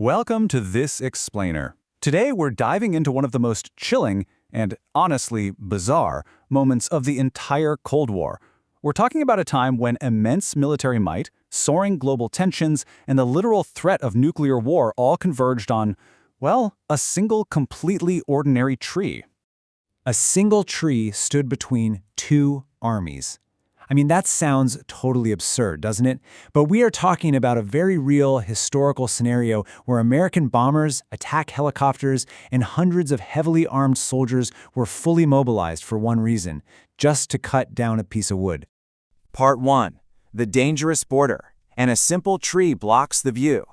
Welcome to This Explainer. Today we're diving into one of the most chilling and, honestly, bizarre moments of the entire Cold War. We're talking about a time when immense military might, soaring global tensions, and the literal threat of nuclear war all converged on, well, a single completely ordinary tree. A single tree stood between two armies. I mean, that sounds totally absurd, doesn't it? But we are talking about a very real historical scenario where American bombers, attack helicopters, and hundreds of heavily armed soldiers were fully mobilized for one reason: just to cut down a piece of wood. Part 1. The dangerous border, and a simple tree blocks the view.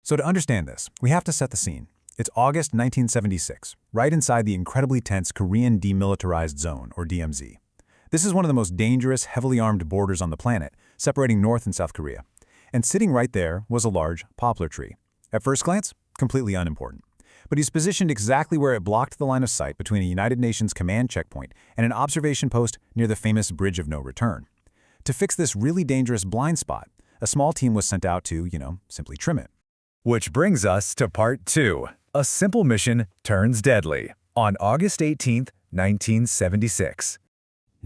So to understand this, we have to set the scene. It's August 1976, right inside the incredibly tense Korean Demilitarized Zone, or DMZ. This is one of the most dangerous, heavily armed borders on the planet, separating North and South Korea. And sitting right there was a large poplar tree. At first glance, completely unimportant. But he's positioned exactly where it blocked the line of sight between a United Nations command checkpoint and an observation post near the famous Bridge of No Return. To fix this really dangerous blind spot, a small team was sent out to, simply trim it. Which brings us to Part 2. A simple mission turns deadly. On August 18, 1976.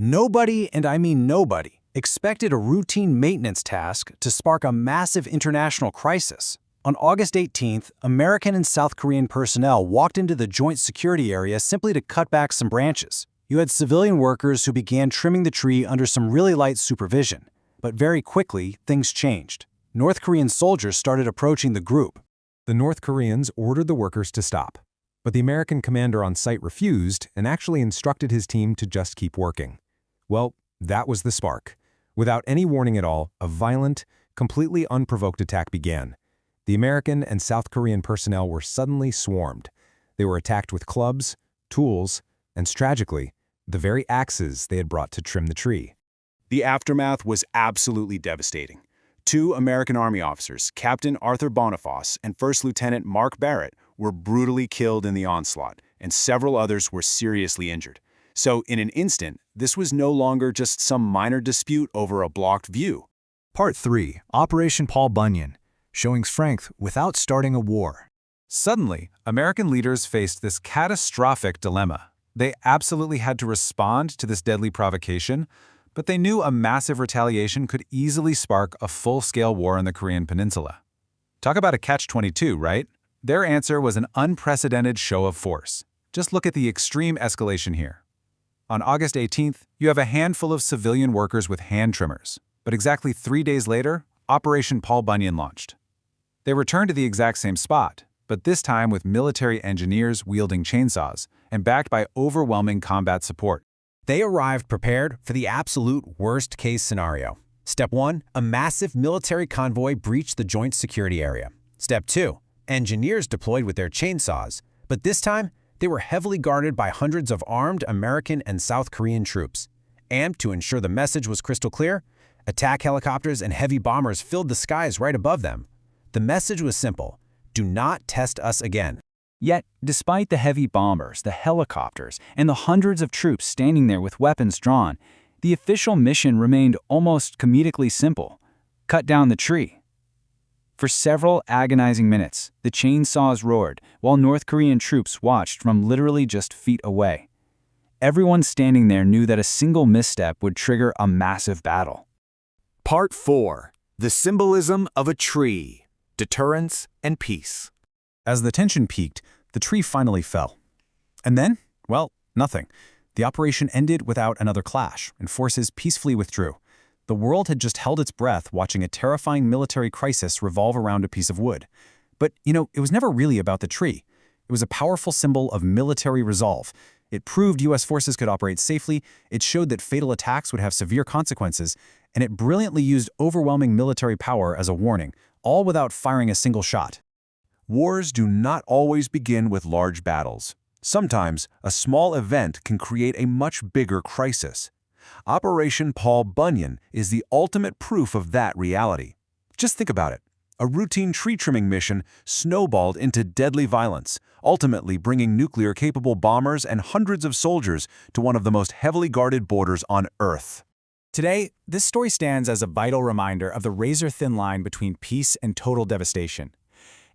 Nobody, and I mean nobody, expected a routine maintenance task to spark a massive international crisis. On August 18th, American and South Korean personnel walked into the joint security area simply to cut back some branches. You had civilian workers who began trimming the tree under some really light supervision. But very quickly, things changed. North Korean soldiers started approaching the group. The North Koreans ordered the workers to stop, but the American commander on site refused and actually instructed his team to just keep working. Well, that was the spark. Without any warning at all, a violent, completely unprovoked attack began. The American and South Korean personnel were suddenly swarmed. They were attacked with clubs, tools, and tragically, the very axes they had brought to trim the tree. The aftermath was absolutely devastating. Two American Army officers, Captain Arthur Boniface and First Lieutenant Mark Barrett, were brutally killed in the onslaught, and several others were seriously injured. So, in an instant, this was no longer just some minor dispute over a blocked view. Part 3. Operation Paul Bunyan, showing strength without starting a war. Suddenly, American leaders faced this catastrophic dilemma. They absolutely had to respond to this deadly provocation, but they knew a massive retaliation could easily spark a full-scale war in the Korean Peninsula. Talk about a catch-22, right? Their answer was an unprecedented show of force. Just look at the extreme escalation here. On August 18th, you have a handful of civilian workers with hand trimmers, but exactly 3 days later, Operation Paul Bunyan launched. They returned to the exact same spot, but this time with military engineers wielding chainsaws and backed by overwhelming combat support. They arrived prepared for the absolute worst-case scenario. Step 1, a massive military convoy breached the joint security area. Step 2, engineers deployed with their chainsaws, but this time, they were heavily guarded by hundreds of armed American and South Korean troops. And to ensure the message was crystal clear, attack helicopters and heavy bombers filled the skies right above them. The message was simple: do not test us again. Yet, despite the heavy bombers, the helicopters, and the hundreds of troops standing there with weapons drawn, the official mission remained almost comedically simple: cut down the tree. For several agonizing minutes, the chainsaws roared, while North Korean troops watched from literally just feet away. Everyone standing there knew that a single misstep would trigger a massive battle. Part 4. The symbolism of a tree, deterrence and peace. As the tension peaked, the tree finally fell. And then, well, nothing. The operation ended without another clash, and forces peacefully withdrew. The world had just held its breath watching a terrifying military crisis revolve around a piece of wood. But, it was never really about the tree. It was a powerful symbol of military resolve. It proved U.S. forces could operate safely, it showed that fatal attacks would have severe consequences, and it brilliantly used overwhelming military power as a warning, all without firing a single shot. Wars do not always begin with large battles. Sometimes, a small event can create a much bigger crisis. Operation Paul Bunyan is the ultimate proof of that reality. Just think about it. A routine tree trimming mission snowballed into deadly violence, ultimately bringing nuclear-capable bombers and hundreds of soldiers to one of the most heavily guarded borders on Earth. Today, this story stands as a vital reminder of the razor-thin line between peace and total devastation.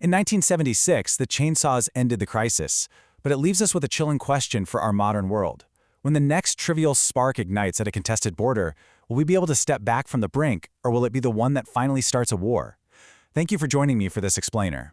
In 1976, the chainsaws ended the crisis, but it leaves us with a chilling question for our modern world. When the next trivial spark ignites at a contested border, will we be able to step back from the brink, or will it be the one that finally starts a war? Thank you for joining me for this explainer.